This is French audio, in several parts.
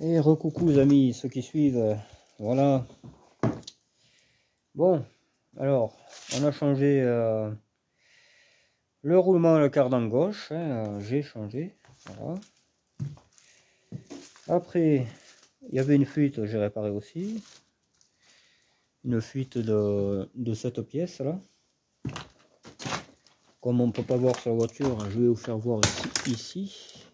Et recoucou les amis, ceux qui suivent, voilà. Bon, alors, on a changé le roulement à la cardan gauche, hein, j'ai changé, voilà. Après, il y avait une fuite, j'ai réparé aussi. Une fuite de cette pièce là. Comme on ne peut pas voir sur la voiture, je vais vous faire voir ici.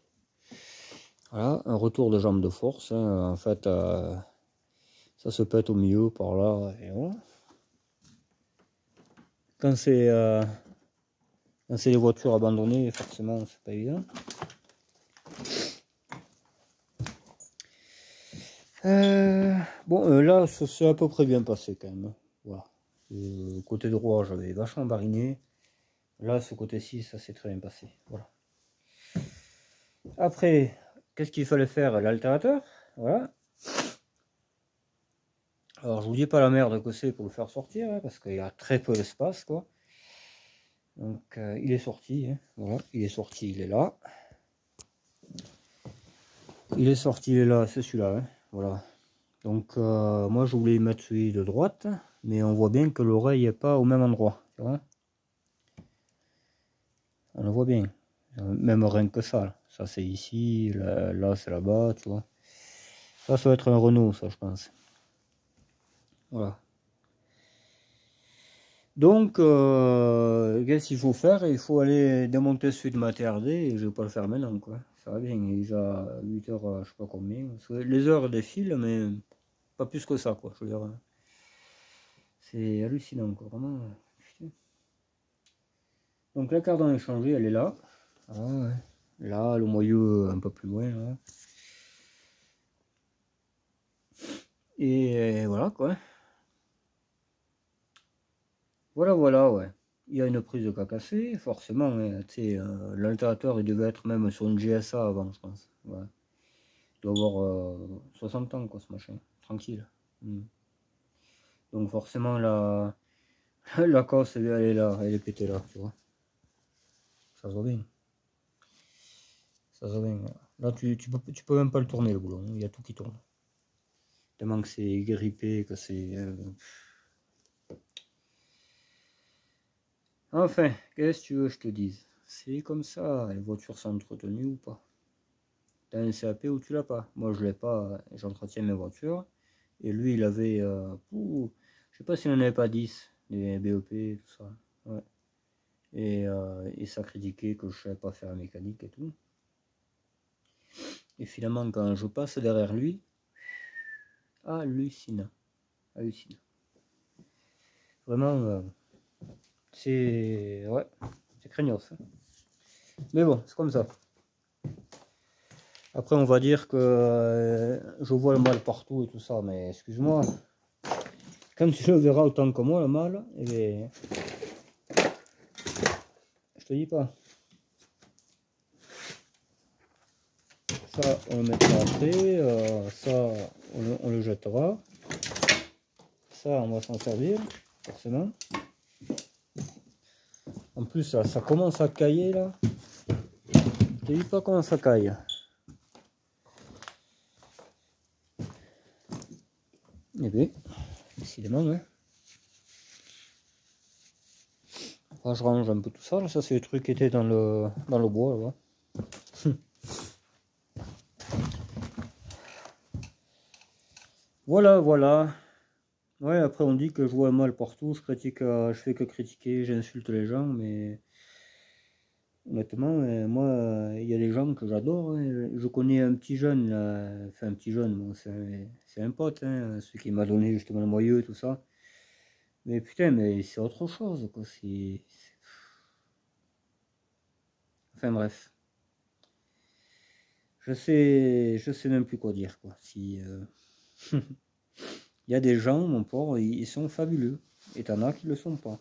Voilà, un retour de jambe de force, hein. En fait, ça se pète au milieu par là, et voilà. Quand c'est les voitures abandonnées, forcément, c'est pas évident. Bon, là, ça s'est à peu près bien passé quand même. Voilà. Le côté droit, j'avais vachement bariné. Là, ce côté-ci, ça s'est très bien passé. Voilà. Après, qu'est-ce qu'il fallait faire? L'altérateur. Voilà. Alors, je vous dis pas la merde que c'est pour le faire sortir, hein, parce qu'il y a très peu d'espace, quoi. Donc, il est sorti. Hein. Voilà, il est sorti, il est là. Il est sorti, il est là, c'est celui-là. Hein. Voilà. Donc, moi, je voulais mettre celui de droite, mais on voit bien que l'oreille n'est pas au même endroit. Tu vois, on le voit bien. Même rien que ça. Ça, c'est ici, là c'est là-bas, tu vois. Ça va être un Renault, ça, je pense. Voilà. Donc, qu'est-ce qu'il faut faire? Il faut aller démonter celui de ma TRD, et je vais pas le faire maintenant, quoi. Ça va bien, il est déjà 8 heures, je sais pas combien. Les heures défilent, mais pas plus que ça, quoi. Je veux dire, c'est hallucinant, quoi, vraiment. Putain. Donc, la cardan est changée, elle est là. Ah, ouais. Là, le moyeu un peu plus loin, là. Et voilà, quoi. Voilà, ouais. Il y a une prise de cacassé, forcément. Hein, l'altérateur, il devait être même sur une GSA avant, je pense. Ouais. Il doit avoir 60 ans, quoi, ce machin. Tranquille. Donc, forcément, la cosse, elle est là, elle est pétée là, tu vois. Ça se voit bien. Ça se voit bien. Là, tu peux même pas le tourner, le boulon. Il y a tout qui tourne. Tellement que c'est grippé, que c'est... Enfin, qu'est-ce que tu veux que je te dise? C'est comme ça, les voitures sont entretenues ou pas. T'as un CAP ou tu l'as pas? Moi je l'ai pas, j'entretiens mes voitures. Et lui il avait, je sais pas s'il n'en avait pas 10, des BEP, tout ça. Ouais. Et ça critiquait que je savais pas faire la mécanique et tout. Et finalement quand je passe derrière lui, hallucinant. Hallucinant. Vraiment, c'est... Ouais, c'est craignos. Hein. Mais bon, c'est comme ça. Après, on va dire que je vois le mal partout et tout ça, mais excuse-moi, quand tu le verras autant que moi, le mal, eh bien, je te dis pas. Ça, on le mettra après, ça, on le jettera. Ça, on va s'en servir, forcément. En plus, ça commence à cailler, là. Je te dis pas comment ça caille. Eh bien, décidément, hein. Là, je range un peu tout ça. Là, ça, c'est le truc qui était dans le bois, là-bas. Voilà. Ouais, après on dit que je vois mal partout, je critique, je fais que critiquer, j'insulte les gens, mais honnêtement, moi, il y a des gens que j'adore. Hein. Je connais un petit jeune, là, enfin un petit jeune, bon, c'est un pote, hein, celui qui m'a donné justement le moyeu et tout ça. Mais putain, mais c'est autre chose, quoi. Enfin bref, je sais même plus quoi dire, quoi. Si il y a des gens, mon pauvre, ils sont fabuleux, et t'en as qui le sont pas.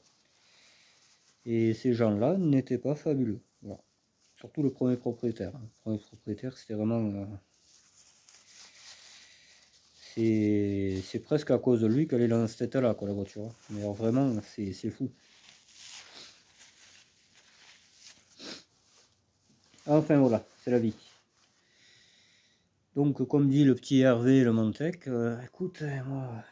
Et ces gens-là n'étaient pas fabuleux. Voilà. Surtout le premier propriétaire. Le premier propriétaire, c'était vraiment... c'est presque à cause de lui qu'elle est dans cet état-là, quoi, la voiture. Mais alors vraiment, c'est fou. Enfin voilà, c'est la vie. Donc, comme dit le petit Hervé Le Montec, écoute, moi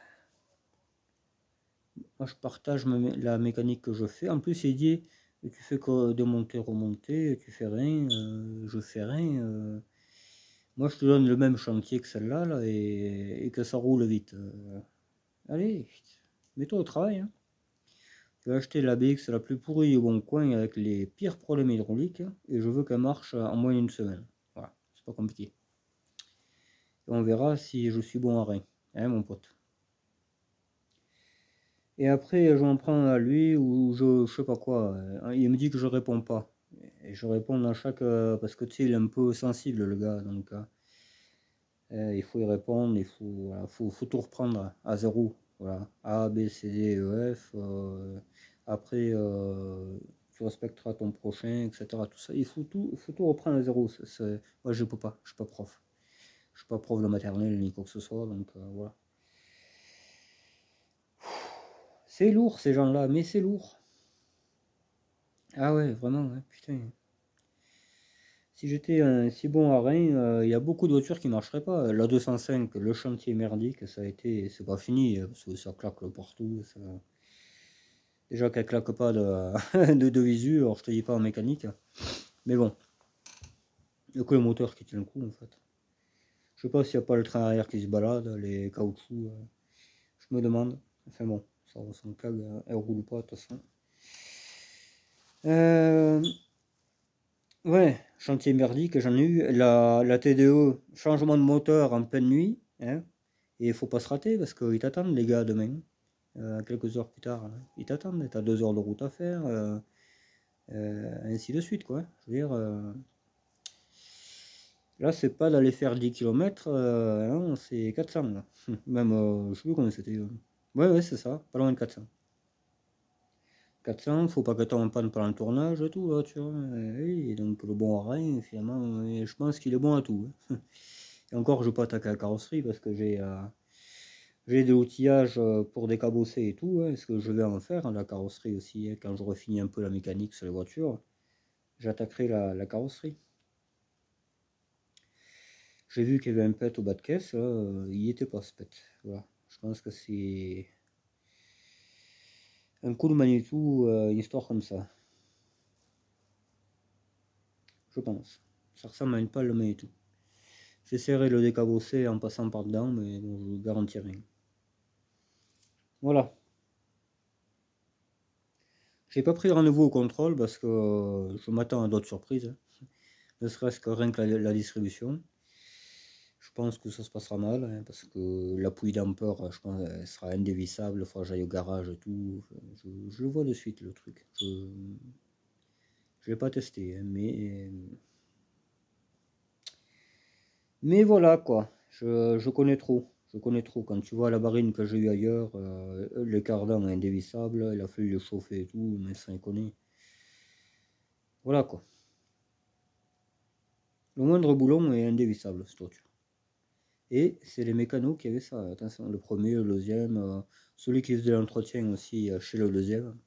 je partage la mécanique que je fais. En plus, il dit, tu fais que de monter, remonter, tu fais rien, je fais rien. Moi, je te donne le même chantier que celle-là, là, et que ça roule vite. Allez, mets-toi au travail. Hein. Je vais acheter la BX la plus pourrie au bon coin avec les pires problèmes hydrauliques, et je veux qu'elle marche en moins d'une semaine. Voilà, c'est pas compliqué. Et on verra si je suis bon à rien, hein, mon pote. Et après, je m'en prends à lui ou je sais pas quoi. Il me dit que je réponds pas. Et je réponds à chaque. Parce que tu sais, il est un peu sensible, le gars. Donc, il faut y répondre. Voilà, faut tout reprendre à zéro. Voilà. A, B, C, D, E, F. Après, tu respecteras ton prochain, etc. Tout ça. Il faut tout reprendre à zéro. Moi, je peux pas. Je suis pas prof. Je suis pas prof de maternelle ni quoi que ce soit. Donc, voilà. C'est lourd ces gens-là, mais c'est lourd. Ah ouais, vraiment, ouais, putain. Si j'étais si bon à rien, il y a beaucoup de voitures qui marcheraient pas. La 205, le chantier merdique, ça a été, c'est pas fini, parce que ça claque partout. Déjà qu'elle claque pas de, de visu, alors je te dis pas en mécanique. Mais bon, il n'y a que le moteur qui tient le coup en fait. Je sais pas s'il n'y a pas le train arrière qui se balade, les caoutchoucs. Je me demande. Enfin bon, ça ressemble qu'à, elle roule pas de toute façon. Ouais, chantier merdique, j'en ai eu. La TDE, changement de moteur en pleine nuit. Hein, et il faut pas se rater parce qu'ils t'attendent, les gars, demain. Quelques heures plus tard, hein. Ils t'attendent. T'as 2 heures de route à faire. Ainsi de suite, quoi. Je veux dire, là, c'est pas d'aller faire 10 km, non, c'est 400. Là. Même, je sais plus combien c'était. Ouais, ouais, c'est ça. Pas loin de 400. 400, faut pas que tombe en panne pendant le tournage et tout, là, tu vois. Et donc, le bon à rien, finalement, je pense qu'il est bon à tout. Hein. Et encore, je vais pas attaquer la carrosserie parce que j'ai de l'outillage pour décabosser et tout. Hein, ce que je vais en faire, hein, la carrosserie aussi. Hein, quand j'aurai fini un peu la mécanique sur les voitures, j'attaquerai la carrosserie. J'ai vu qu'il y avait un pet au bas de caisse, là, il y était pas ce pet. Voilà. Je pense que c'est un coup de Manitou, une histoire comme ça. Je pense. Ça ressemble à une pale de Manitou. J'essaierai de le décabosser en passant par dedans, mais bon, je vous garantis rien. Voilà. J'ai pas pris rendez-vous au contrôle parce que je m'attends à d'autres surprises. Hein. Ne serait-ce que rien que la distribution. Je pense que ça se passera mal, hein, parce que l'appui damper, je pense, elle sera indévissable, il faudra que j'aille au garage et tout. Je le vois de suite le truc. Je ne l'ai pas testé, hein, mais voilà quoi. Je connais trop. Je connais trop. Quand tu vois la barine que j'ai eue ailleurs, le cardan est indévissable, il a fallu le chauffer et tout, mais ça connaît. Voilà quoi. Le moindre boulon est indévissable, cette voiture. Et c'est les mécanos qui avaient ça. Attention, le premier, le deuxième, celui qui faisait l'entretien aussi chez le deuxième.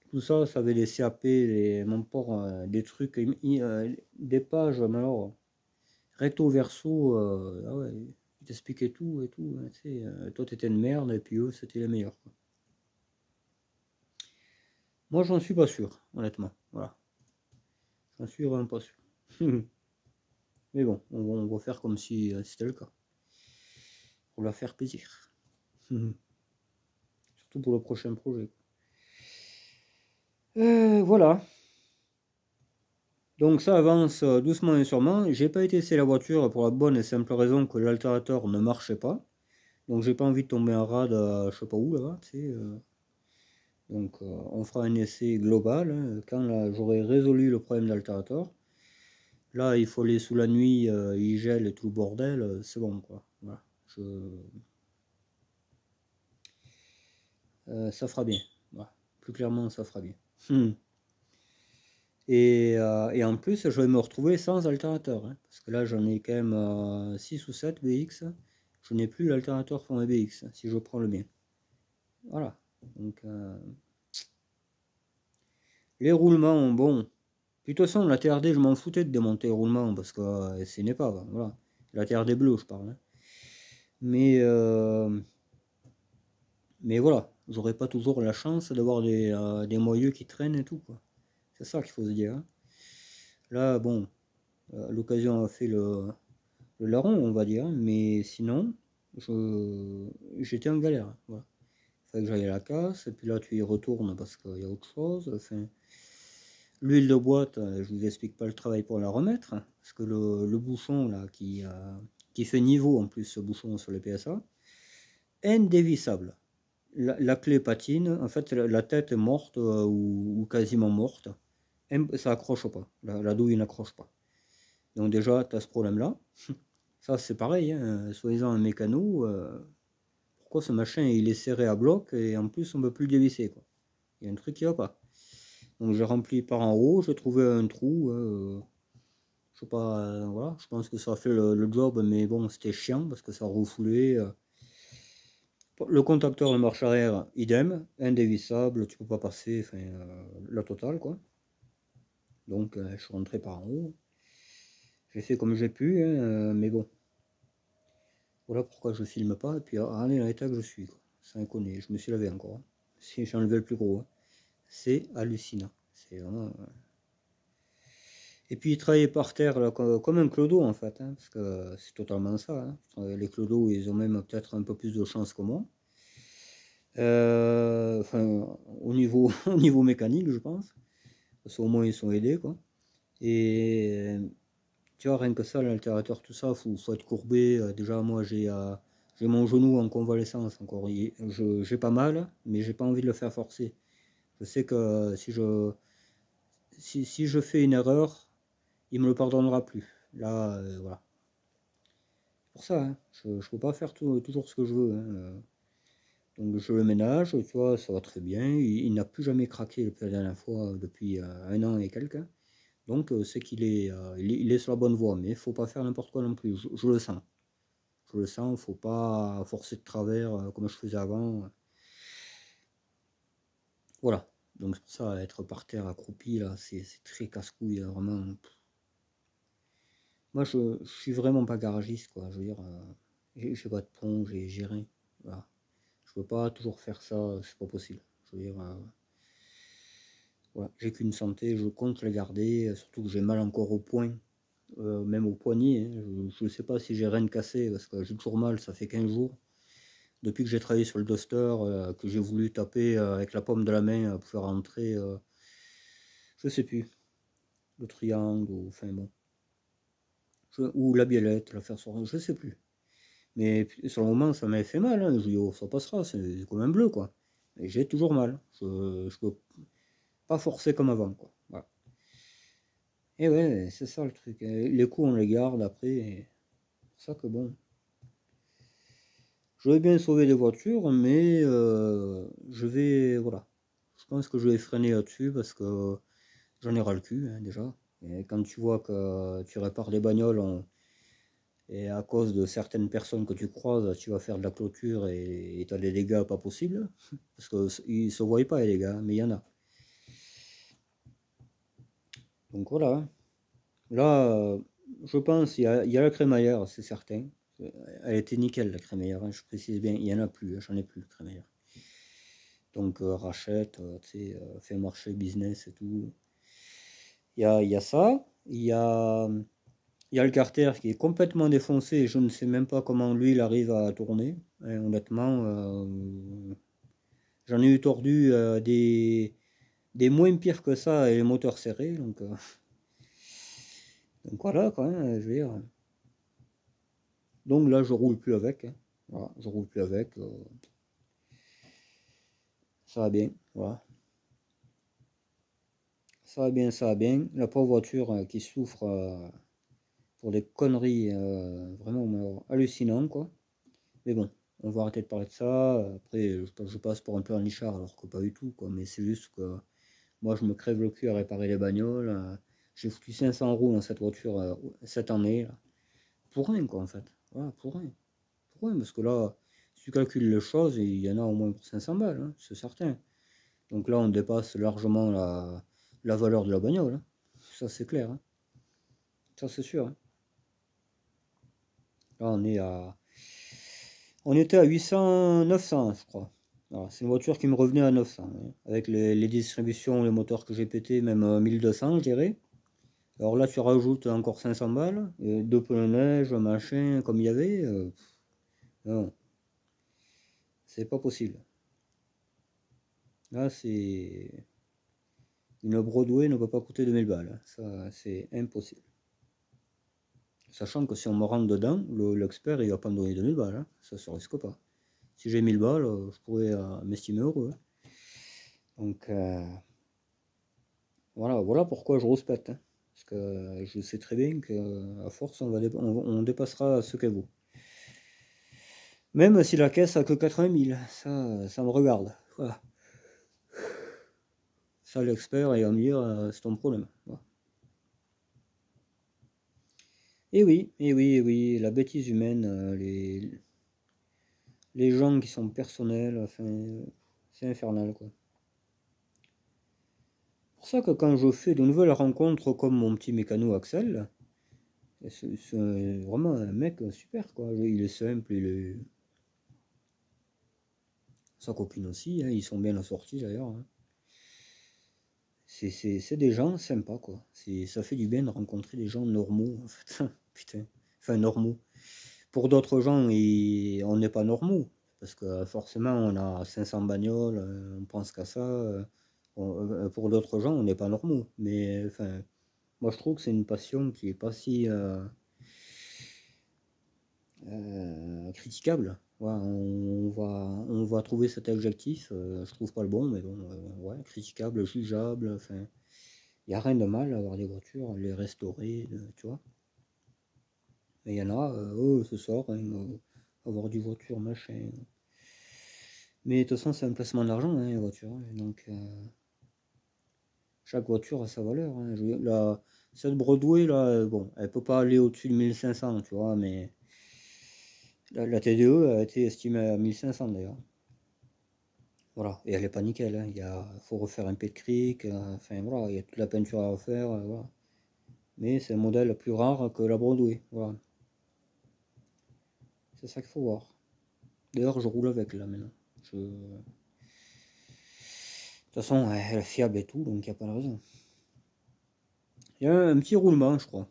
Tout ça, ça avait des CAP, des m'importe, des trucs, des pages, mais alors, recto verso, ah ouais, ils t'expliquaient tout et tout. Hein, tu sais, toi t'étais une merde et puis eux c'était les meilleurs. Quoi. Moi j'en suis pas sûr, honnêtement. Voilà. J'en suis vraiment pas sûr. Mais bon, on va faire comme si c'était le cas. Pour leur faire plaisir. Surtout pour le prochain projet. Voilà. Donc ça avance doucement et sûrement. J'ai pas été essayer la voiture pour la bonne et simple raison que l'altérateur ne marchait pas. Donc j'ai pas envie de tomber en rade je sais pas où là, tu sais. Donc on fera un essai global hein, quand j'aurai résolu le problème d'altérateur. Là il faut aller sous la nuit, il gèle et tout le bordel, c'est bon quoi. Voilà. Ça fera bien. Voilà. Plus clairement ça fera bien. Et en plus, je vais me retrouver sans alternateur. Hein, parce que là, j'en ai quand même 6 ou 7 BX. Je n'ai plus l'alternateur pour mes BX, si je prends le mien. Voilà. Donc, les roulements, bon. Puis de toute façon, la TRD, je m'en foutais de démonter les roulements, parce que c'est une épave. Voilà. La terre des bleus, je parle. Hein. Mais voilà, j'aurais pas toujours la chance d'avoir des moyeux qui traînent et tout, quoi. C'est ça qu'il faut se dire. Hein. Là, bon, l'occasion a fait le larron, on va dire, mais sinon, j'étais en galère. Voilà. Il fallait que j'aille à la casse, et puis là, tu y retournes parce qu'il y a autre chose. Enfin, l'huile de boîte, je vous explique pas le travail pour la remettre, hein, parce que le bouchon, là, qui fait niveau en plus, ce bouchon sur le PSA, indévissable. La clé patine, en fait, la tête est morte ou quasiment morte. Ça accroche pas, la douille n'accroche pas. Donc déjà, tu as ce problème-là. Ça, c'est pareil, hein, soi-disant un mécano, pourquoi ce machin il est serré à bloc et en plus on ne peut plus le dévisser, quoi. Il y a un truc qui va pas. Donc j'ai rempli par en haut, j'ai trouvé un trou, je sais pas, voilà, je pense que ça a fait le job, mais bon, c'était chiant parce que ça refoulait. Le contacteur de marche arrière, idem, indévissable, tu peux pas passer, enfin, la totale, quoi. Donc je suis rentré par en haut. J'ai fait comme j'ai pu, hein, mais bon. Voilà pourquoi je filme pas, et puis regardez dans l'état que je suis, quoi. Sans déconner, je me suis lavé encore. Hein. Si j'ai enlevé le plus gros. Hein. C'est hallucinant. C'est vraiment. Et puis travailler par terre là, comme un clodo en fait, hein, parce que c'est totalement ça. Hein. Les clodos, ils ont même peut-être un peu plus de chance que moi. Enfin, au niveau, au niveau mécanique, je pense. Parce qu'au moins ils sont aidés, quoi. Et tu vois, rien que ça, l'altérateur, tout ça, faut être courbé. Déjà, moi, j'ai mon genou en convalescence encore. J'ai pas mal, mais j'ai pas envie de le faire forcer. Je sais que si je fais une erreur, il me le pardonnera plus. Là, voilà. C'est pour ça, hein, je ne peux pas faire toujours ce que je veux. Hein. Donc je le ménage, tu vois, ça va très bien. Il n'a plus jamais craqué depuis la dernière fois, depuis 1 an et quelques. Donc c'est qu'il est, il est sur la bonne voie, mais il ne faut pas faire n'importe quoi non plus. Je le sens. Je le sens, il ne faut pas forcer de travers comme je faisais avant. Voilà. Donc c'est pour ça, être par terre accroupi, là, c'est très casse-couille, vraiment. Moi, je suis vraiment pas garagiste, quoi. Je veux dire, j'ai pas de pont, j'ai rien. Voilà. Je peux pas toujours faire ça, c'est pas possible. Je veux dire, voilà. J'ai qu'une santé, je compte la garder, surtout que j'ai mal encore au poing, même au poignet. Hein. Je ne sais pas si j'ai rien cassé, parce que j'ai toujours mal, ça fait 15 jours. Depuis que j'ai travaillé sur le Duster, que j'ai voulu taper avec la paume de la main pour faire entrer, je sais plus, le triangle, ou enfin bon. Ou la biellette, la faire sortir, je sais plus. Mais sur le moment, ça m'avait fait mal. Hein. Je dis, oh, ça passera, c'est comme un bleu, quoi. Et j'ai toujours mal. Je peux pas forcer comme avant, quoi. Voilà. Et ouais, c'est ça le truc. Les coups, on les garde après. C'est ça que bon. Je vais bien sauver des voitures, mais je vais. Voilà. Je pense que je vais freiner là-dessus parce que j'en ai ras le cul, hein, déjà. Et quand tu vois que tu répares des bagnoles, et à cause de certaines personnes que tu croises, tu vas faire de la clôture et tu as des dégâts pas possibles. Parce qu'ils ne se voient pas les dégâts, mais il y en a. Donc voilà. Hein. Là, je pense il y a la crémaillère, c'est certain. Elle était nickel la crémaillère, hein, je précise bien. Il n'y en a plus, j'en ai plus de crémaillère. Donc rachète, tu sais, fait marcher business et tout. Il y a ça. Il y a le carter qui est complètement défoncé et je ne sais même pas comment lui il arrive à tourner. Et honnêtement, j'en ai eu tordu des moins pires que ça et les moteurs serrés. Donc voilà quoi, hein, je veux dire. Donc là je roule plus avec. Hein. Voilà, je roule plus avec. Ça va bien. Voilà. Ça va bien, ça va bien. La pauvre voiture qui souffre pour des conneries vraiment hallucinantes quoi. Mais bon, on va arrêter de parler de ça. Après, je passe pour un peu un lichard alors que pas du tout quoi. Mais c'est juste que moi je me crève le cul à réparer les bagnoles. J'ai foutu 500 € dans cette voiture cette année. Là. Pour rien quoi en fait. Voilà, pour rien. Pour rien, parce que là, si tu calcules les choses, il y en a au moins pour 500 balles, hein, c'est certain. Donc là, on dépasse largement la valeur de la bagnole. Hein. Ça c'est clair. Hein. Ça c'est sûr. Hein. Là, on était à 800, 900, je crois. C'est une voiture qui me revenait à 900, hein, avec les distributions, les moteurs que j'ai pété, même 1200, je dirais. Alors là, tu rajoutes encore 500 balles, et deux pneus neige, machin, comme il y avait. Non, c'est pas possible. Là, c'est... Une Broadway ne peut pas coûter 2000 balles. Ça, c'est impossible. Sachant que si on me rentre dedans, l'expert, il va pas me donner 2000 balles. Hein. Ça se risque pas. Si j'ai 1000 balles, je pourrais m'estimer heureux. Hein. Donc, voilà pourquoi je rouspète. Hein. Parce que je sais très bien qu'à force, on dépassera ce qu'elle vaut. Même si la caisse a que 80 000, ça me regarde. Voilà. Ça, l'expert, il va me dire, c'est ton problème. Voilà. Et oui, la bêtise humaine, les gens qui sont personnels, enfin, c'est infernal, quoi. C'est pour ça que quand je fais de nouvelles rencontres comme mon petit mécano Axel, c'est vraiment un mec super, quoi. Il est simple, sa copine aussi, hein, ils sont bien assortis d'ailleurs. Hein. C'est des gens sympas, quoi. Ça fait du bien de rencontrer des gens normaux, en fait. Putain, enfin normaux. Pour d'autres gens, on n'est pas normaux, parce que forcément, on a 500 bagnoles, on pense qu'à ça. Pour d'autres gens, on n'est pas normaux. Mais enfin, moi, je trouve que c'est une passion qui est pas si critiquable. Ouais, on va trouver cet adjectif, je trouve pas le bon, mais bon, ouais, critiquable, jugeable, enfin, il n'y a rien de mal à avoir des voitures, les restaurer, tu vois. Mais il y en a, ce soir, hein, avoir des voitures, machin. Mais de toute façon, c'est un placement d'argent, hein, les voitures. Hein, donc, chaque voiture a sa valeur. Hein. Cette Broadway, là, bon, elle peut pas aller au-dessus de 1500, tu vois, mais la TDE a été estimée à 1500 d'ailleurs. Voilà, et elle est pas nickel. Hein. Faut refaire un pet cric, enfin voilà, il y a toute la peinture à refaire, voilà. Mais c'est un modèle plus rare que la Broadway, voilà. C'est ça qu'il faut voir. D'ailleurs, je roule avec là maintenant. De toute façon, elle est fiable et tout, donc il n'y a pas de raison. Il y a un petit roulement, je crois.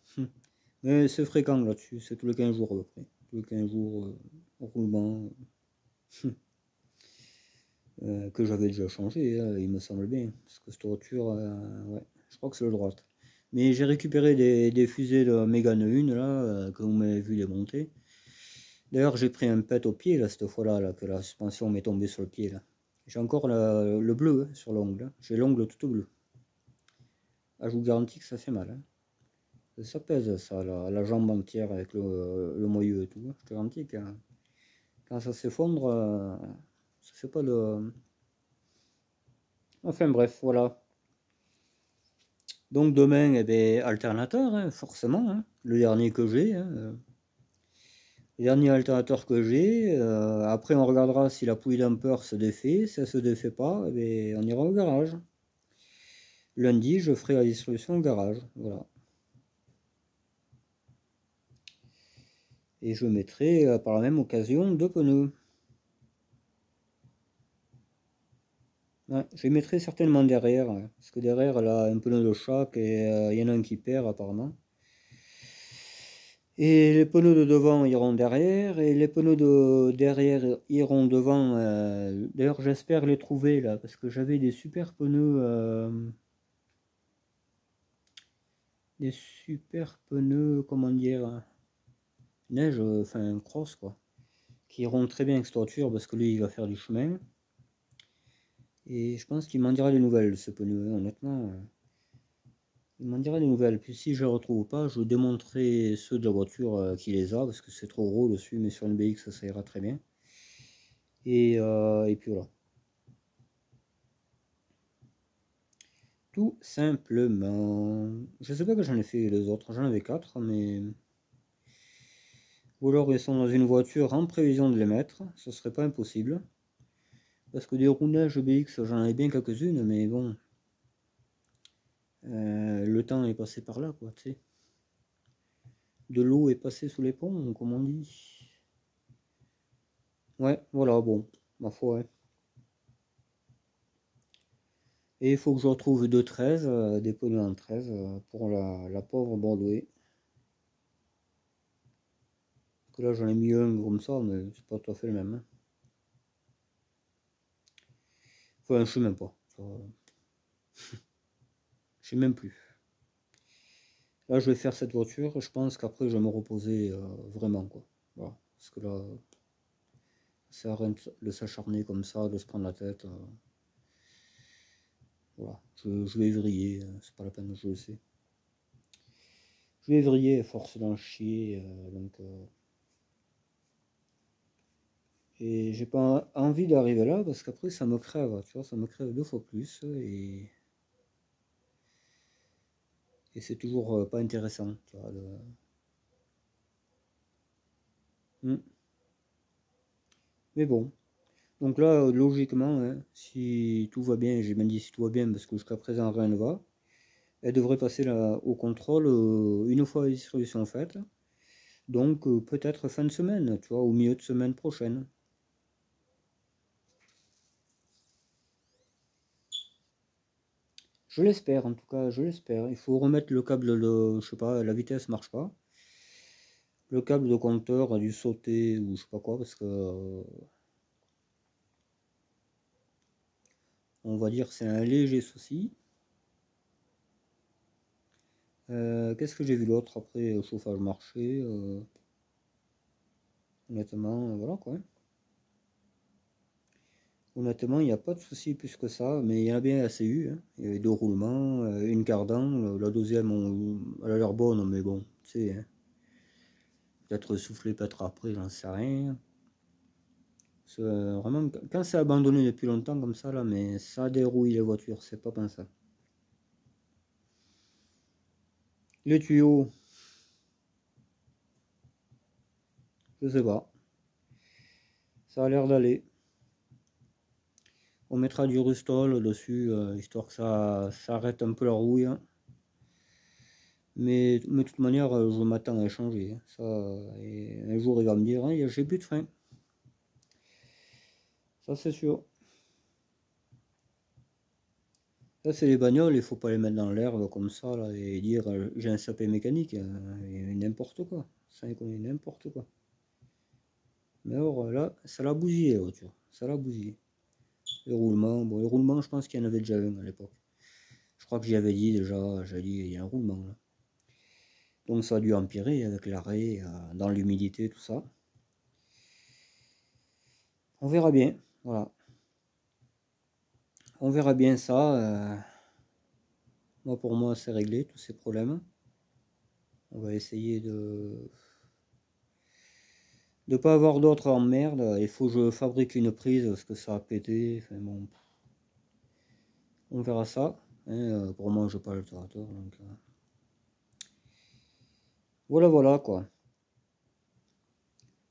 Mais c'est fréquent là-dessus, c'est tous les 15 jours à peu près. Tous les 15 jours, roulement. Que j'avais déjà changé, il me semble bien. Parce que cette voiture, ouais, je crois que c'est le droite. Mais j'ai récupéré des fusées de Mégane 1 là, que vous m'avez vu les monter. D'ailleurs, j'ai pris un pet au pied là, cette fois-là, là, que la suspension m'est tombée sur le pied là. J'ai encore le bleu hein, sur l'ongle. Hein. J'ai l'ongle tout bleu. Ah, je vous garantis que ça fait mal. Hein. Ça pèse ça, la jambe entière avec le moyeu et tout. Hein. Je te garantis que quand ça s'effondre, ça fait pas de. Enfin bref, voilà. Donc demain, eh bien, alternateur, hein, forcément. Hein. Le dernier que j'ai. Hein, le dernier alternateur que j'ai. Après, on regardera si la poulie damper se défait. Si elle se défait pas, eh bien, on ira au garage. Lundi, je ferai la distribution au garage. Voilà. Et je mettrai par la même occasion deux pneus. Ouais, je les mettrai certainement derrière. Hein, parce que derrière, elle a un pneu de chaque et il y en a un qui perd apparemment. Et les pneus de devant iront derrière et les pneus de derrière iront devant. D'ailleurs, j'espère les trouver là parce que j'avais des super pneus. Des super pneus, comment dire, neige, enfin cross quoi. Qui iront très bien avec cette voiture parce que lui il va faire du chemin. Et je pense qu'il m'en dira des nouvelles ce pneu, honnêtement. Il m'en dira des nouvelles. Puis si je ne les retrouve pas, je démonterai ceux de la voiture qui les a parce que c'est trop gros dessus, mais sur une BX ça ira très bien. Et puis voilà. Tout simplement. Je sais pas que j'en ai fait les autres, j'en avais 4, mais. Ou alors ils sont dans une voiture en prévision de les mettre, ce serait pas impossible. Parce que des rounages BX, j'en avais bien quelques-unes, mais bon. Le temps est passé par là, quoi, tu sais. de l'eau est passée sous les ponts, comme on dit. Ouais, voilà, bon, ma foi, ouais. Et il faut que je retrouve deux 13, des pneus en 13 pour la pauvre Bordeaux. Que là j'en ai mis un comme ça, mais c'est pas tout à fait le même. Hein. Enfin, je sais même pas. Je sais même plus. Là, je vais faire cette voiture. Je pense qu'après, je vais me reposer vraiment, quoi. Voilà. Parce que là, ça sert à rien de s'acharner comme ça, de se prendre la tête. Voilà. Je vais vriller. C'est pas la peine, je le sais. Je vais vriller à force d'en chier. Et j'ai pas envie d'arriver là parce qu'après, ça me crève. Tu vois, ça me crève deux fois plus. Et c'est toujours pas intéressant. Tu vois, Mais bon. Donc là, logiquement, hein, si tout va bien, j'ai bien dit si tout va bien parce que jusqu'à présent rien ne va, elle devrait passer là, au contrôle une fois la distribution faite. Donc peut-être fin de semaine, tu vois, au milieu de semaine prochaine. Je l'espère, en tout cas, je l'espère. Il faut remettre le câble de, je sais pas, la vitesse marche pas. Le câble de compteur a dû sauter ou je sais pas quoi parce que on va dire c'est un léger souci. Qu'est-ce que j'ai vu l'autre après chauffage marché honnêtement, voilà quoi. Honnêtement, il n'y a pas de souci plus que ça, mais il y en a bien assez eu. Hein. Il y avait deux roulements, une cardan, la deuxième, elle a l'air bonne, mais bon, tu sais, hein, peut-être souffler, peut-être après, j'en sais rien. Vraiment, quand c'est abandonné depuis longtemps comme ça, là, mais ça dérouille les voitures, c'est pas pensable. Les tuyaux, je sais pas, ça a l'air d'aller. On mettra du Rustol dessus, histoire que ça arrête un peu la rouille. Hein. Mais de toute manière, je m'attends à changer. Hein. Ça, et un jour, il va me dire, hein, j'ai plus de frein. Ça, c'est sûr. Là, c'est les bagnoles, il faut pas les mettre dans l'herbe comme ça là, et dire j'ai un sapé mécanique, et n'importe quoi. Ça connaît n'importe quoi. Mais alors là, ça l'a bousillé la voiture. Ça l'a bousillé. Les roulements, bon, les roulements, je pense qu'il y en avait déjà un à l'époque. Je crois que j'y avais dit déjà, j'ai dit il y a un roulement là. Donc ça a dû empirer avec l'arrêt, dans l'humidité, tout ça. On verra bien, voilà. On verra bien ça. Moi, pour moi, c'est réglé, tous ces problèmes. On va essayer de pas avoir d'autres emmerdes. Il faut que je fabrique une prise parce que ça a pété. Enfin bon, on verra ça. Hein, pour moi, je pas l'altérateur. Donc, voilà, voilà quoi.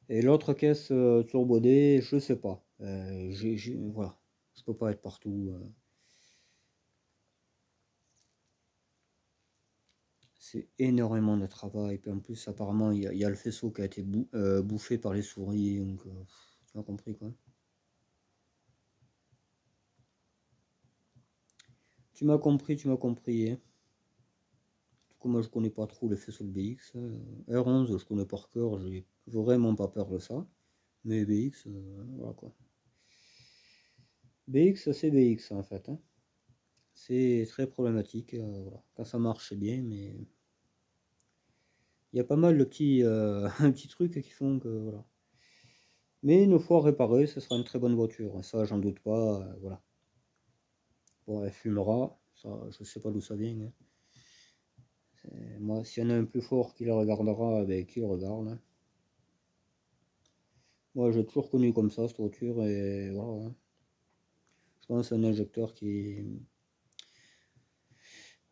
Et l'autre caisse Turbo D, je sais pas. Voilà, je peux pas être partout. C'est énormément de travail. Puis en plus, apparemment, il y a le faisceau qui a été bouffé par les souris. Donc, tu as compris quoi. Tu m'as compris, tu m'as compris. Hein. Moi, je connais pas trop les faisceaux de BX. R11, je connais par cœur, j'ai vraiment pas peur de ça. Mais BX, voilà quoi. BX, c'est BX en fait. Hein. C'est très problématique. Voilà. Quand ça marche, c'est bien, mais il y a pas mal de petits, petits trucs qui font que voilà. Mais une fois réparé, ce sera une très bonne voiture. Ça, j'en doute pas. Voilà. Bon, elle fumera. Ça, je sais pas d'où ça vient. Hein. Moi, s'il y en a un plus fort qui le regardera, ben, qui le regarde. Hein. Moi, j'ai toujours connu comme ça, cette voiture, et voilà. Hein. Je pense un injecteur qui.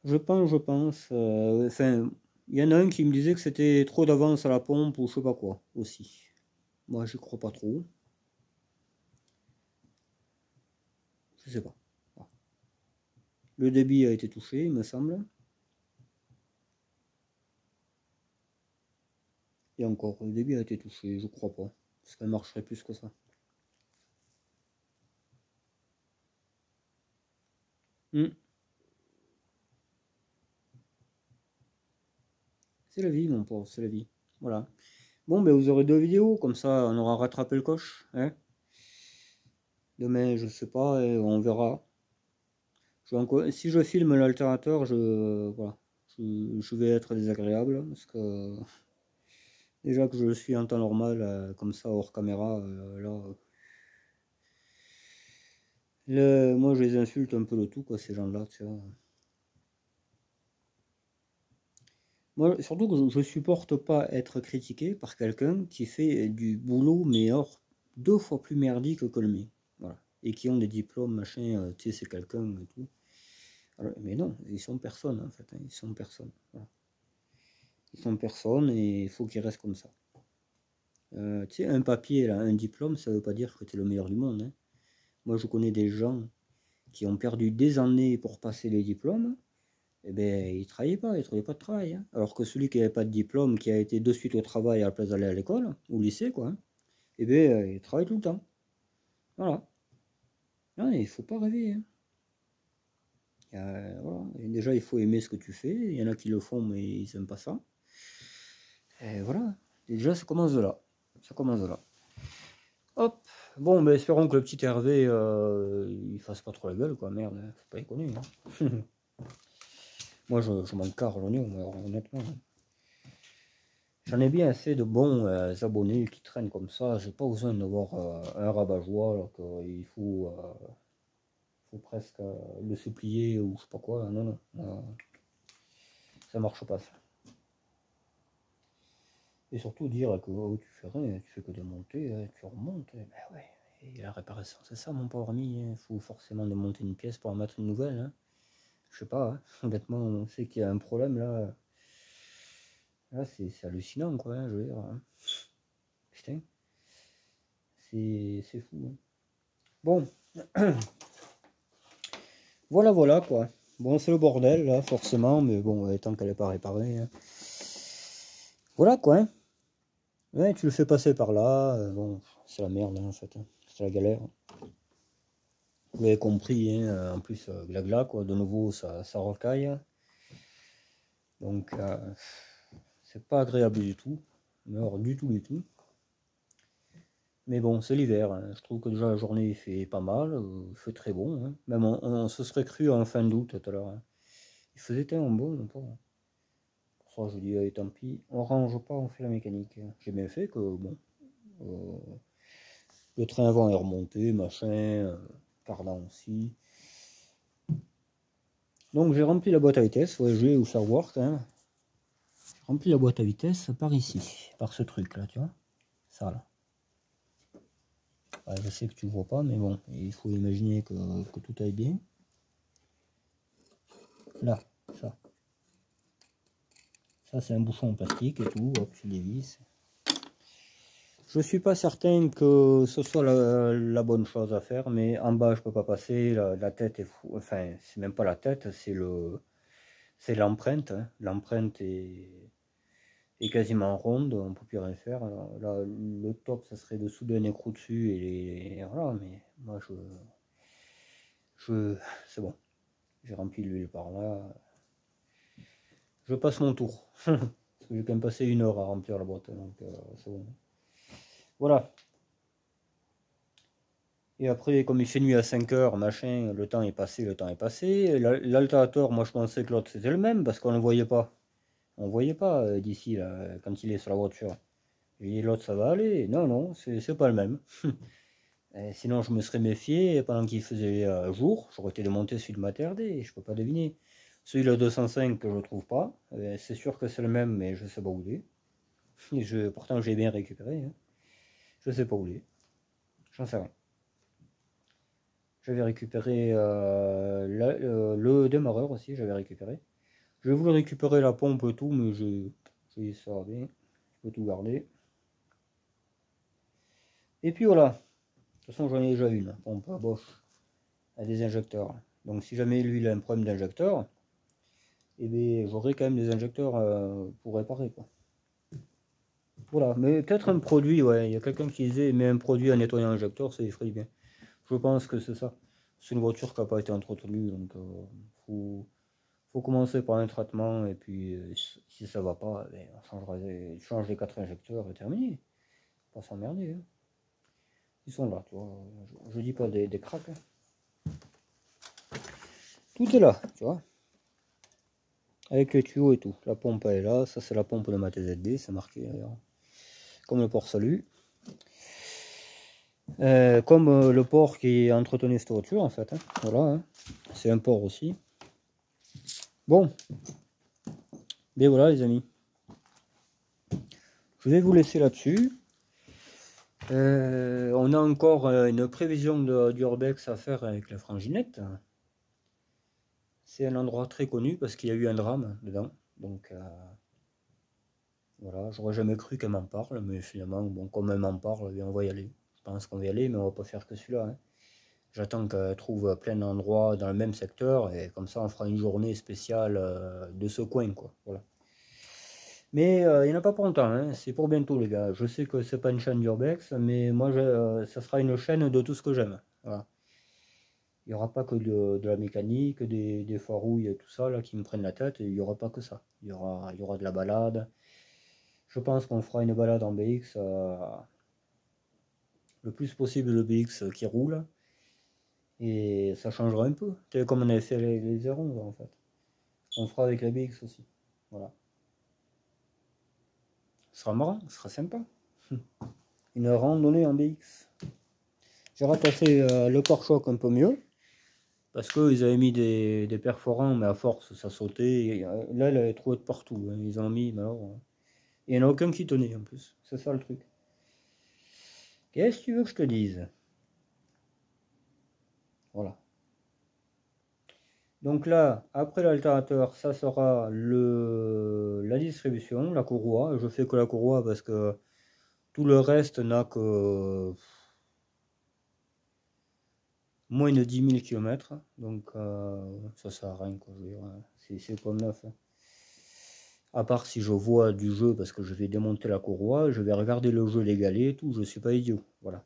Je pense. Enfin, il y en a un qui me disait que c'était trop d'avance à la pompe ou je sais pas quoi aussi. Moi, j'y crois pas trop. Je sais pas. Voilà. Le débit a été touché, il me semble. Et encore, le débit a été touché, je crois pas. Parce qu'elle marcherait plus que ça. Hmm. C'est la vie, mon pauvre, c'est la vie. Voilà. Bon, ben vous aurez 2 vidéos, comme ça on aura rattrapé le coche. Hein. Demain, je sais pas, et on verra. Si je filme l'altérateur, voilà, je vais être désagréable, parce que déjà que je suis en temps normal, comme ça, hors caméra, là, moi je les insulte un peu de tout, quoi, ces gens-là, tu vois. Moi, surtout que je supporte pas être critiqué par quelqu'un qui fait du boulot, mais or 2 fois plus merdique que le mien. Voilà. Et qui ont des diplômes, machin, tu sais, c'est quelqu'un et tout. Alors, mais non, ils sont personne en fait, hein, ils sont personne. Voilà. Ils sont personne et il faut qu'ils restent comme ça. Tu sais, un papier, là, un diplôme, ça veut pas dire que tu es le meilleur du monde. Hein. Moi, je connais des gens qui ont perdu des années pour passer les diplômes. Eh ben, il ne travaillait pas, il ne trouvait pas de travail. Hein. Alors que celui qui n'avait pas de diplôme, qui a été de suite au travail à la place d'aller à l'école, au lycée, quoi, hein, eh ben, il travaille tout le temps. Voilà. Ah, il ne faut pas rêver. Hein. Voilà. Et déjà, il faut aimer ce que tu fais. Il y en a qui le font, mais ils n'aiment pas ça. Et voilà. Et déjà, ça commence de là. Ça commence de là. Hop. Bon, ben, espérons que le petit Hervé, il fasse pas trop la gueule, quoi. Merde, hein. Faut pas y connaître. Hein. Moi, je m'en carre l'oignon, honnêtement. J'en ai bien assez de bons abonnés qui traînent comme ça. J'ai pas besoin d'avoir un rabat-joie alors qu'il faut presque le supplier ou je sais pas quoi. Non, non, ça marche pas ça. Et surtout dire que oh, tu fais rien, tu fais que démonter, tu remontes. Ben ouais, et la réparation, c'est ça mon pauvre ami. Il faut forcément démonter une pièce pour en mettre une nouvelle. Hein. Je sais pas, hein. Honnêtement, on sait qu'il y a un problème là. Là, c'est hallucinant quoi, hein, je veux dire. Hein. Putain, c'est fou. Hein. Bon. Voilà, voilà quoi. Bon, c'est le bordel là, forcément, mais bon, tant qu'elle n'est pas réparée. Hein. Voilà quoi. Hein. Ouais, tu le fais passer par là. Bon, c'est la merde hein, en fait. Hein. C'est la galère. Vous l'avez compris, hein, en plus, glagla quoi. De nouveau, ça rocaille. Donc, c'est pas agréable du tout. Mais alors, du tout, du tout. Mais bon, c'est l'hiver. Hein. Je trouve que déjà la journée il fait pas mal. Il fait très bon. Hein. Même on se serait cru en fin d'août tout à l'heure. Hein. Il faisait tellement bon, non pas. Pour ça, je dis, allez, tant pis, on range pas, on fait la mécanique. J'ai bien fait que, bon, euh, le train avant est remonté, machin, cardan aussi. Donc j'ai rempli la boîte à vitesse, ouais, je vais vous faire voir quand même. J'ai rempli la boîte à vitesse par ici, par ce truc là, tu vois. Ça là. Ouais, je sais que tu vois pas, mais bon, il faut imaginer que tout aille bien. Là, ça. Ça c'est un bouchon en plastique et tout, hop, tu dévisses. Je suis pas certain que ce soit la bonne chose à faire, mais en bas je peux pas passer, la tête est fou, enfin c'est même pas la tête, c'est l'empreinte, hein. L'empreinte est quasiment ronde, on peut plus rien faire. Alors, là, le top ça serait de souder un écrou dessus et voilà, mais moi c'est bon, j'ai rempli l'huile par là, je passe mon tour, parce que j'ai quand même passé 1 heure à remplir la boîte, donc c'est bon. Voilà. Et après, comme il fait nuit à 5 heures, machin, le temps est passé, le temps est passé. L'altérateur, moi je pensais que l'autre c'était le même parce qu'on ne le voyait pas. On ne voyait pas d'ici, là, quand il est sur la voiture. Et l'autre ça va aller. Non, non, c'est pas le même. Et sinon, je me serais méfié pendant qu'il faisait jour. J'aurais été démonté celui de ma TRD, je peux pas deviner. Celui de 205 que je trouve pas. C'est sûr que c'est le même, mais je sais pas où il est. Pourtant, j'ai bien récupéré. Hein. Je sais pas où il est. J'en sais rien. J'avais récupéré le démarreur aussi, j'avais récupéré. Je voulais récupérer la pompe et tout, mais j'ai ça bien. Je peux tout garder. Et puis voilà. De toute façon, j'en ai déjà une, pompe à Bosch, à des injecteurs. Donc si jamais lui il a un problème d'injecteur, eh bien j'aurai quand même des injecteurs pour réparer quoi. Voilà, mais peut-être un produit, ouais, il y a quelqu'un qui disait, mais un produit à nettoyer injecteur, ça y ferait bien. Je pense que c'est ça. C'est une voiture qui n'a pas été entretenue, donc faut commencer par un traitement, et puis si ça va pas, ben, on change les 4 injecteurs et terminé. Pas s'emmerder, hein. Ils sont là, tu vois. Je dis pas des cracks, hein. Tout est là, tu vois. Avec le tuyau et tout. La pompe elle est là, ça c'est la pompe de ma TZD, c'est marqué d'ailleurs. Comme le port salut. Comme le port qui entretenait cette voiture en fait, hein. Voilà, hein. C'est un port aussi. Bon, mais voilà les amis. Je vais vous laisser là-dessus. On a encore une prévision d'urbex à faire avec la franginette. C'est un endroit très connu parce qu'il y a eu un drame dedans. Donc voilà, j'aurais jamais cru qu'elle m'en parle, mais finalement, bon, comme elle m'en parle, on va y aller. Je pense qu'on va y aller, mais on va pas faire que celui-là, hein. J'attends qu'elle trouve plein d'endroits dans le même secteur, et comme ça on fera une journée spéciale de ce coin, quoi. Voilà. Mais il n'y en a pas pour longtemps, hein. C'est pour bientôt les gars. Je sais que c'est pas une chaîne d'urbex, mais moi ça sera une chaîne de tout ce que j'aime. Voilà. Il n'y aura pas que de la mécanique, des farouilles et tout ça là, qui me prennent la tête, il n'y aura pas que ça. Il y aura de la balade. Je pense qu'on fera une balade en BX, le plus possible le BX qui roule. Et ça changera un peu. Comme on avait fait les R11 en fait. On fera avec la BX aussi. Voilà. Ce sera marrant, ce sera sympa. Une randonnée en BX. J'ai ratassé le pare-choc un peu mieux. Parce qu'ils avaient mis des perforants, mais à force ça sautait. Et, là, elle avait trop de partout, hein. Ils en ont mis, mais alors. Il n'y en a aucun qui tenait en plus. C'est ça le truc. Qu'est-ce que tu veux que je te dise? Voilà. Donc là, après l'altérateur, ça sera la distribution, la courroie. Je fais que la courroie parce que tout le reste n'a que moins de 10 000 km. Donc ça sert à rien, quoi. Je veux dire, c'est comme neuf, hein. À part si je vois du jeu parce que je vais démonter la courroie, je vais regarder le jeu, les galets et tout. Je suis pas idiot. Voilà.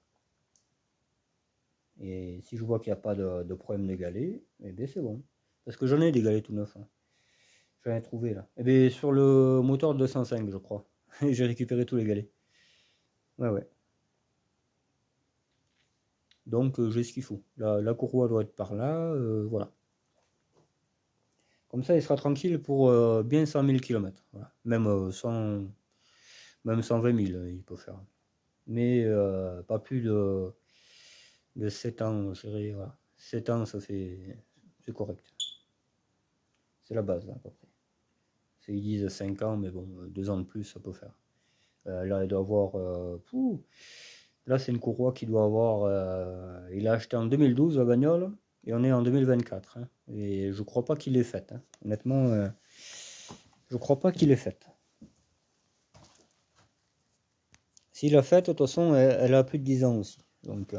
Et si je vois qu'il n'y a pas de problème de galets, eh bien c'est bon. Parce que j'en ai des galets tout neufs, hein. J'en ai trouvé là. Et bien sur le moteur de 205, je crois. J'ai récupéré tous les galets. Ouais, ouais. Donc j'ai ce qu'il faut. La courroie doit être par là. Voilà. Comme ça, il sera tranquille pour bien 100 000 km. Voilà. Même 100, même 120 000, il peut faire. Mais pas plus de 7 ans, je dirais. Voilà. 7 ans, c'est correct. C'est la base, hein, à peu près. Ils disent 5 ans, mais bon, 2 ans de plus, ça peut faire. Là, il doit avoir. Là, c'est une courroie qui doit avoir. Il a acheté en 2012 la bagnole, et on est en 2024, hein. Et je crois pas qu'il l'ait faite, hein. Honnêtement, je crois pas qu'il l'ait faite. S'il l'a faite, de toute façon, elle a plus de 10 ans aussi. Donc,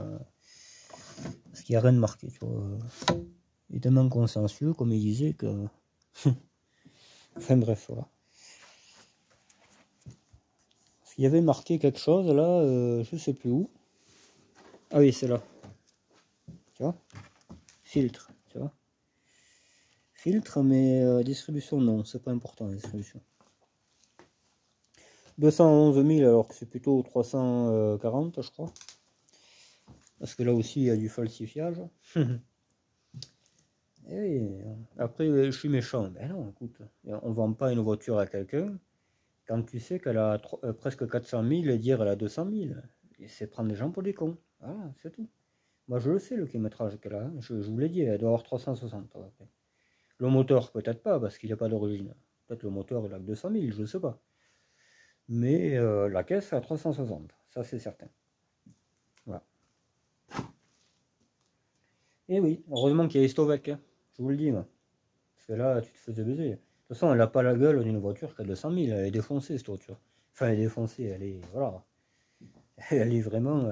parce qu'il n'y a rien de marqué, tu vois. Il est tellement consciencieux, comme il disait, que. Enfin bref, voilà. Il y avait marqué quelque chose là, je sais plus où. Ah oui, c'est là. Tu vois? Filtre, tu vois? Filtre, mais distribution, non, c'est pas important la distribution. 211 000 alors que c'est plutôt 340, je crois. Parce que là aussi, il y a du falsifiage. Et après, je suis méchant. Ben non, écoute, on vend pas une voiture à quelqu'un quand tu sais qu'elle a presque 400 000 et dire elle a 200 000. Et c'est prendre les gens pour des cons. Voilà, c'est tout. Moi, je le sais, le kilométrage qu'elle a, hein. Je vous l'ai dit, elle doit avoir 360. Après. Le moteur, peut-être pas, parce qu'il n'est pas d'origine. Peut-être le moteur, il a que 200 000, je ne sais pas. Mais la caisse, à 360. Ça, c'est certain. Voilà. Et oui, heureusement qu'il y a Estovec, hein. Je vous le dis, moi. Parce que là, tu te faisais baiser. De toute façon, elle n'a pas la gueule d'une voiture qui a 200 000. Elle est défoncée, cette voiture. Enfin, elle est défoncée, elle est. Voilà. Elle est vraiment.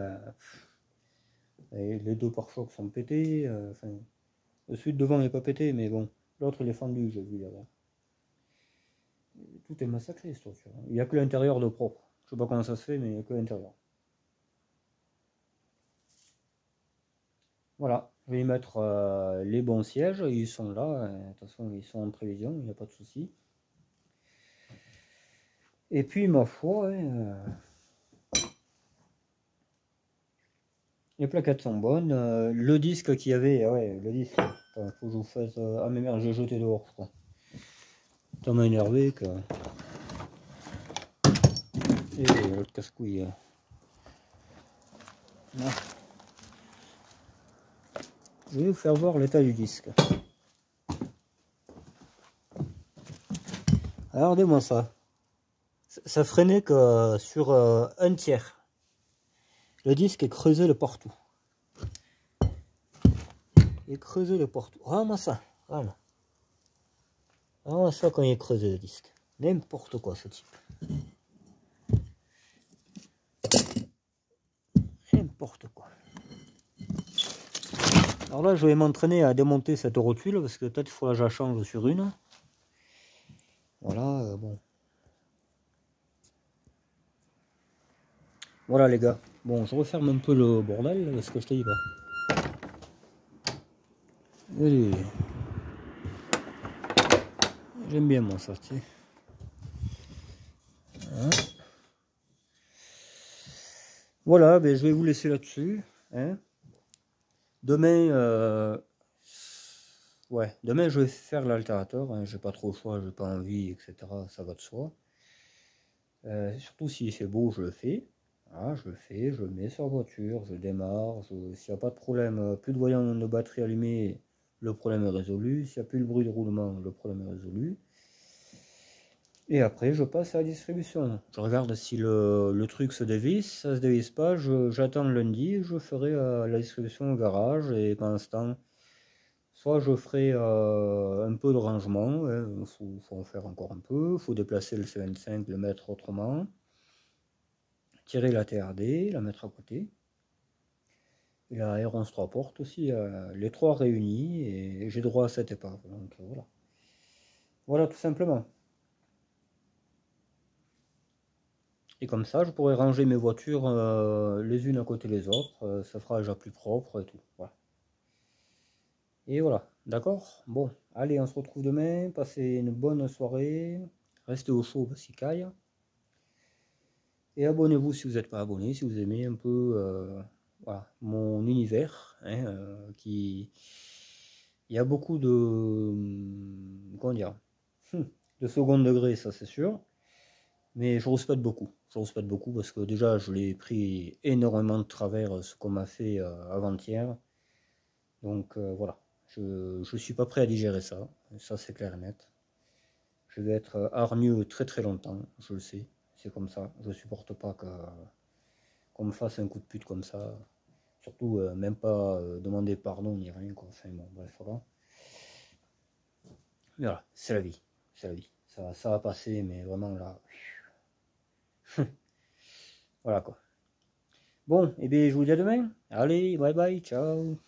Les deux pare-chocs sont pétés. Enfin, celui de devant n'est pas pété, mais bon. L'autre, il est fendu, j'ai vu là-bas. Tout est massacré, cette voiture. Il n'y a que l'intérieur de propre. Je sais pas comment ça se fait, mais il n'y a que l'intérieur. Voilà, je vais y mettre les bons sièges, ils sont là, de toute façon ils sont en prévision, il n'y a pas de souci. Et puis ma foi, les plaquettes sont bonnes, le disque qu'il y avait, ouais, le disque, faut que je vous fasse, ah mais merde, j'ai jeté dehors, je crois. Ça m'a énervé que... Et l'autre casse-couille. Je vais vous faire voir l'état du disque. Alors, regardez-moi ça. Ça freinait que sur un tiers. Le disque est creusé de partout. Il est creusé de partout. Regarde-moi ça. Voilà. Regarde-moi ça quand il est creusé le disque. N'importe quoi ce type. N'importe quoi. Alors là, je vais m'entraîner à démonter cette rotule parce que peut-être il faudra que je la change sur une. Voilà, bon. Voilà les gars. Bon, je referme un peu le bordel parce que je te dis pas. Allez. J'aime bien moi ça, tu sais. Hein. Voilà, ben, je vais vous laisser là-dessus. Hein. Demain, ouais, demain je vais faire l'altérateur. Hein. J'ai pas trop le choix, j'ai pas envie, etc. Ça va de soi. Surtout si c'est beau, je le fais. Voilà, je le fais, je le mets sur la voiture, je démarre. S'il n'y a pas de problème, plus de voyant de batterie allumé, le problème est résolu. S'il n'y a plus le bruit de roulement, le problème est résolu. Et après, je passe à la distribution. Je regarde si le truc se dévisse. Ça se dévisse pas, j'attends le lundi. Je ferai la distribution au garage. Et pendant ce temps, soit je ferai un peu de rangement. Il faut en faire encore un peu. Il faut déplacer le C25, le mettre autrement. Tirer la TRD, la mettre à côté. Et la R11 3 portes aussi. Les trois réunis. Et j'ai droit à cette épave. Donc voilà. Voilà tout simplement. Et comme ça, je pourrais ranger mes voitures les unes à côté des autres. Ça fera déjà plus propre et tout. Voilà. Et voilà. D'accord? Bon, allez, on se retrouve demain. Passez une bonne soirée. Restez au chaud parce qu'il caille. Et abonnez-vous si vous n'êtes pas abonné, si vous aimez un peu voilà, mon univers. Hein, qui... Il y a beaucoup de... Comment dire? De second degré, ça c'est sûr. Mais je rouspète beaucoup. Je rouspète beaucoup parce que déjà je l'ai pris énormément de travers ce qu'on m'a fait avant-hier. Donc voilà, je suis pas prêt à digérer ça. Ça c'est clair et net. Je vais être hargneux très très longtemps, je le sais. C'est comme ça. Je supporte pas qu'on me fasse un coup de pute comme ça. Surtout même pas demander pardon ni rien quoi. Enfin bon, bref, voilà. Voilà, c'est la vie. C'est la vie. Ça va passer, mais vraiment là. Voilà quoi. Bon, et bien je vous dis à demain. Allez, bye bye, ciao.